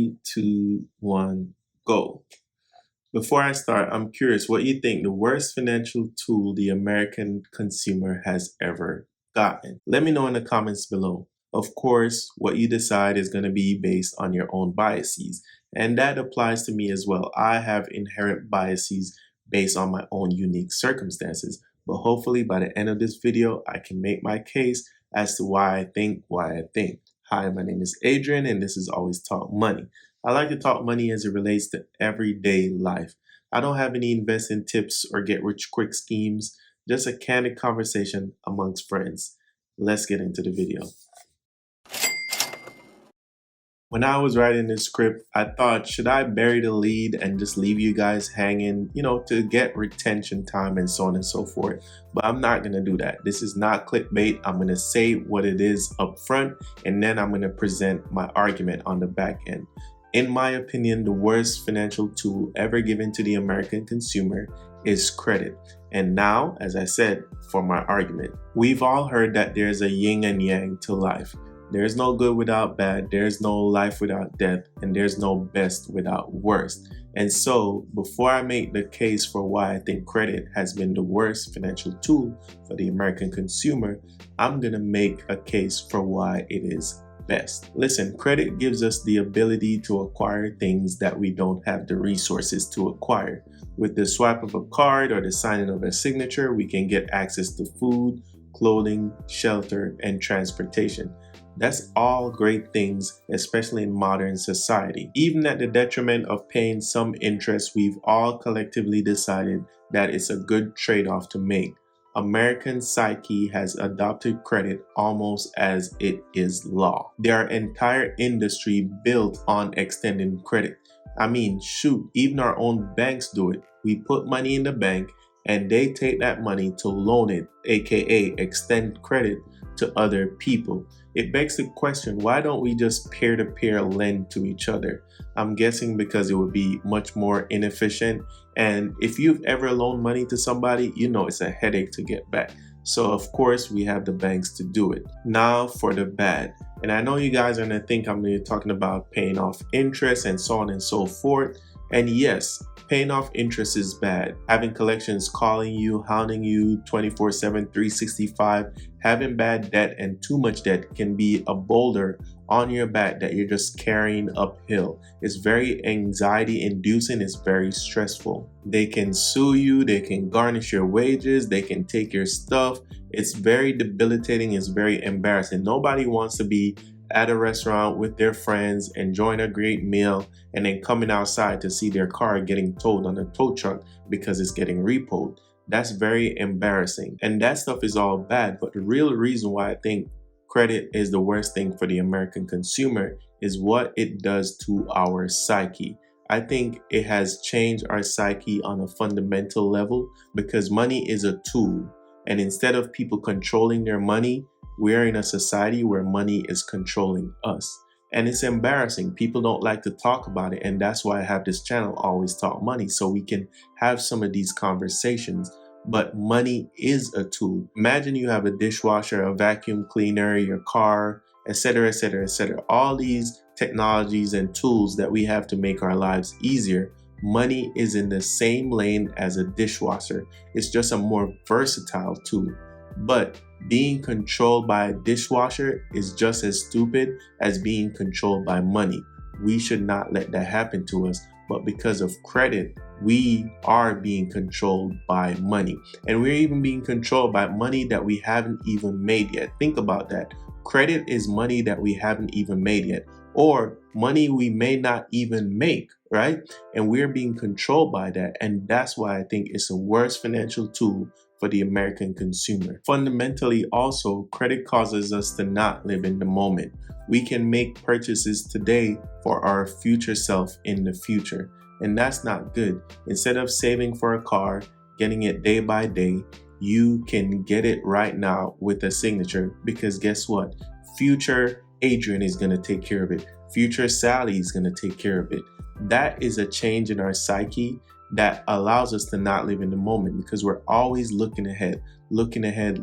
Three, two, one, go. Before I start, I'm curious what you think the worst financial tool the American consumer has ever gotten. Let me know in the comments below. Of course, what you decide is going to be based on your own biases, and that applies to me as well. I have inherent biases based on my own unique circumstances, but hopefully by the end of this video, I can make my case as to why I think why I think. Hi, my name is Adrian, and this is Always Talk Money. I like to talk money as it relates to everyday life. I don't have any investing tips or get rich quick schemes, just a candid conversation amongst friends. Let's get into the video. When I was writing this script, I thought, should I bury the lead and just leave you guys hanging, to get retention time and so on and so forth. But I'm not going to do that. This is not clickbait. I'm going to say what it is up front, and then I'm going to present my argument on the back end. In my opinion, the worst financial tool ever given to the American consumer is credit. And now, as I said, for my argument, we've all heard that there's a yin and yang to life. There's no good without bad, there's no life without death, and there's no best without worst. And so, before I make the case for why I think credit has been the worst financial tool for the American consumer, I'm gonna make a case for why it is best. Listen, credit gives us the ability to acquire things that we don't have the resources to acquire. With the swipe of a card or the signing of a signature, we can get access to food, clothing, shelter, and transportation. That's all great things, especially in modern society. Even at the detriment of paying some interest, we've all collectively decided that it's a good trade-off to make. American psyche has adopted credit almost as it is law. There are entire industry built on extending credit. I mean, shoot, even our own banks do it. We put money in the bank and they take that money to loan it, aka extend credit to other people. It begs the question, why don't we just peer-to-peer lend to each other? I'm guessing because it would be much more inefficient, and if you've ever loaned money to somebody, you know it's a headache to get back. So of course we have the banks to do it. Now for the bad. And I know you guys are gonna think I'm gonna be talking about paying off interest and so on and so forth. And yes, paying off interest is bad. Having collections calling you, hounding you 24/7, 365, having bad debt and too much debt can be a boulder on your back that you're just carrying uphill. It's very anxiety inducing, it's very stressful. They can sue you, they can garnish your wages, they can take your stuff. It's very debilitating, it's very embarrassing. Nobody wants to be at a restaurant with their friends, enjoying a great meal, and then coming outside to see their car getting towed on a tow truck because it's getting repoed. That's very embarrassing. And that stuff is all bad. But the real reason why I think credit is the worst thing for the American consumer is what it does to our psyche. I think it has changed our psyche on a fundamental level because money is a tool. And instead of people controlling their money, we're in a society where money is controlling us. And it's embarrassing. People don't like to talk about it. And that's why I have this channel, Always Talk Money, so we can have some of these conversations. But money is a tool. Imagine you have a dishwasher, a vacuum cleaner, your car, etc., etc., etc. All these technologies and tools that we have to make our lives easier. Money is in the same lane as a dishwasher. It's just a more versatile tool. But being controlled by a dishwasher is just as stupid as being controlled by money. We should not let that happen to us. But because of credit, we are being controlled by money. And we're even being controlled by money that we haven't even made yet. Think about that. Credit is money that we haven't even made yet, or money we may not even make, right? And we're being controlled by that. And that's why I think it's the worst financial tool for the American consumer. Fundamentally also, credit causes us to not live in the moment. We can make purchases today for our future self in the future. And that's not good. Instead of saving for a car, getting it day by day, you can get it right now with a signature, because guess what? Future Adrian is gonna take care of it. Future Sally is gonna take care of it. That is a change in our psyche that allows us to not live in the moment, because we're always looking ahead. We're looking ahead to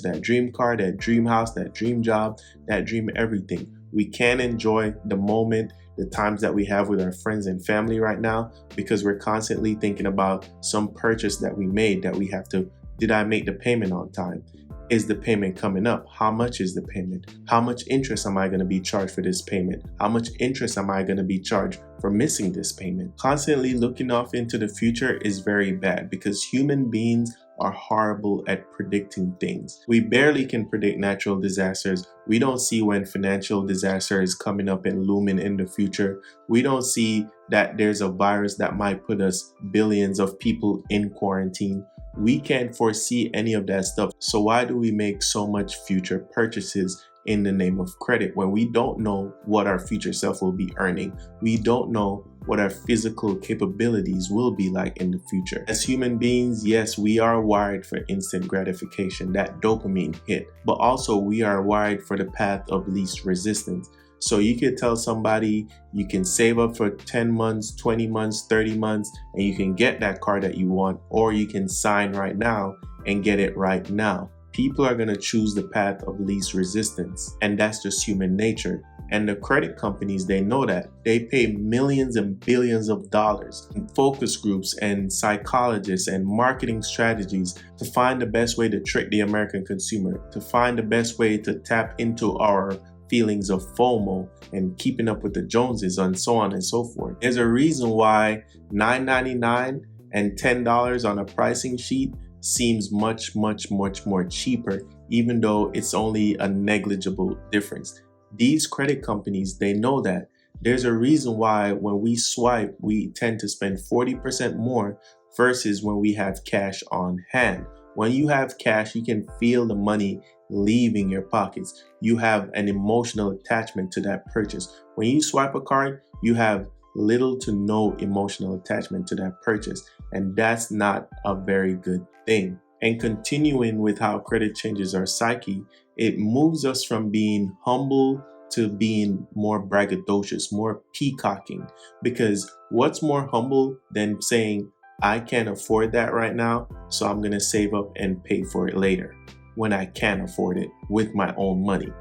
that dream car, that dream house, that dream job, that dream everything. We can't enjoy the moment, the times that we have with our friends and family right now, because we're constantly thinking about some purchase that we made that we have to, did I make the payment on time? Is the payment coming up? How much is the payment? How much interest am I going to be charged for this payment? How much interest am I going to be charged for missing this payment? Constantly looking off into the future is very bad because human beings are horrible at predicting things. We barely can predict natural disasters. We don't see when financial disaster is coming up and looming in the future. We don't see that there's a virus that might put us billions of people in quarantine. We can't foresee any of that stuff. So why do we make so much future purchases in the name of credit when we don't know what our future self will be earning? We don't know what our physical capabilities will be like in the future. As human beings, yes, we are wired for instant gratification, that dopamine hit, but also we are wired for the path of least resistance. So you could tell somebody you can save up for 10 months, 20 months, 30 months, and you can get that car that you want, or you can sign right now and get it right now. People are going to choose the path of least resistance, and that's just human nature. And the credit companies, they know that. They pay millions and billions of dollars in focus groups and psychologists and marketing strategies to find the best way to trick the American consumer, to find the best way to tap into our feelings of FOMO and keeping up with the Joneses and so on and so forth. There's a reason why $9.99 and $10 on a pricing sheet seems much more cheaper, even though it's only a negligible difference. These credit companies, they know that. There's a reason why when we swipe, we tend to spend 40% more versus when we have cash on hand. When you have cash, you can feel the money leaving your pockets. You have an emotional attachment to that purchase. When you swipe a card, you have little to no emotional attachment to that purchase, and that's not a very good thing. And continuing with how credit changes our psyche, it moves us from being humble to being more braggadocious, more peacocking. Because what's more humble than saying, I can't afford that right now, so I'm going to save up and pay for it later when I can afford it with my own money?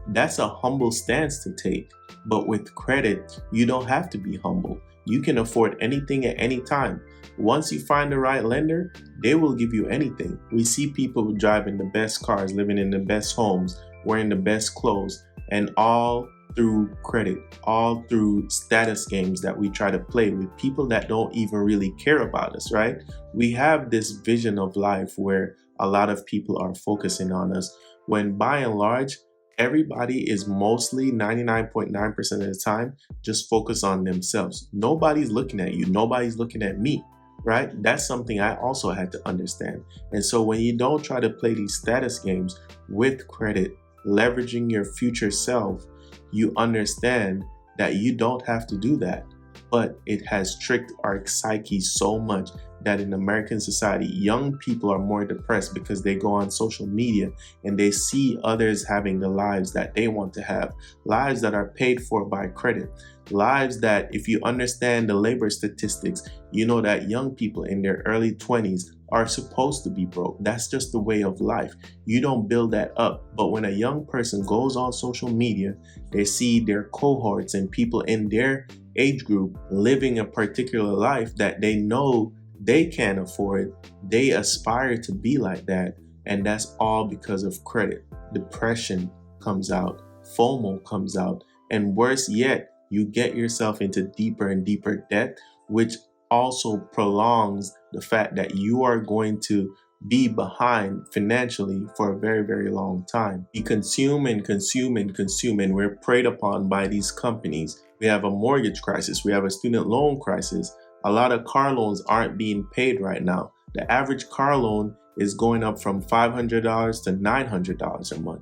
That's a humble stance to take. But with credit, you don't have to be humble. You can afford anything at any time. Once you find the right lender, they will give you anything. We see people driving the best cars, living in the best homes, wearing the best clothes, and all through credit, all through status games that we try to play with people that don't even really care about us, right? We have this vision of life where a lot of people are focusing on us, when by and large, everybody is mostly 99.9% of the time just focused on themselves. Nobody's looking at you. Nobody's looking at me, right? That's something I also had to understand. And so when you don't try to play these status games with credit, leveraging your future self, you understand that you don't have to do that. But it has tricked our psyche so much that in American society, young people are more depressed because they go on social media and they see others having the lives that they want to have, lives that are paid for by credit, lives that, if you understand the labor statistics, you know that young people in their early 20s are supposed to be broke. That's just the way of life. You don't build that up. But when a young person goes on social media, they see their cohorts and people in their age group living a particular life that they know they can't afford. They aspire to be like that. And that's all because of credit. Depression comes out, FOMO comes out, and worse yet, you get yourself into deeper and deeper debt, which also prolongs the fact that you are going to be behind financially for a very long time. We consume and consume and consume, and we're preyed upon by these companies. We have a mortgage crisis. We have a student loan crisis. A lot of car loans aren't being paid right now. The average car loan is going up from $500 to $900 a month.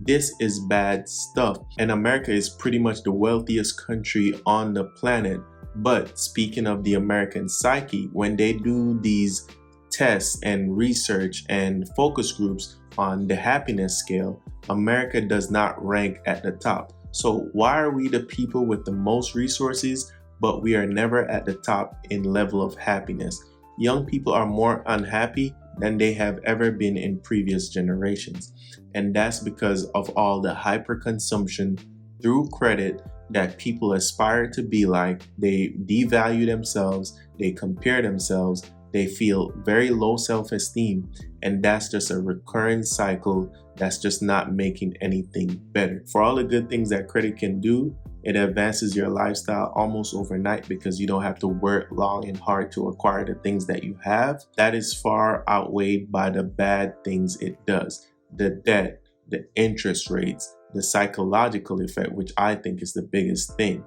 This is bad stuff. And America is pretty much the wealthiest country on the planet. But speaking of the American psyche, when they do these tests and research and focus groups on the happiness scale, America does not rank at the top. So why are we the people with the most resources, but we are never at the top in level of happiness? Young people are more unhappy than they have ever been in previous generations. And that's because of all the hyper consumption through credit that people aspire to be like. They devalue themselves, they compare themselves, they feel very low self-esteem, and that's just a recurring cycle that's just not making anything better. For all the good things that credit can do, it advances your lifestyle almost overnight because you don't have to work long and hard to acquire the things that you have. That is far outweighed by the bad things it does. The debt, the interest rates, the psychological effect, which I think is the biggest thing.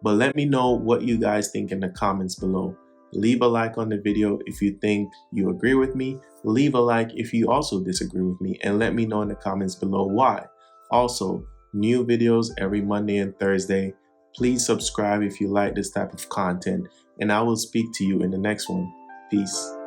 But let me know what you guys think in the comments below. Leave a like on the video if you think you agree with me. Leave a like if you also disagree with me, and let me know in the comments below why. Also, new videos every Monday and Thursday. Please subscribe if you like this type of content, and I will speak to you in the next one. Peace.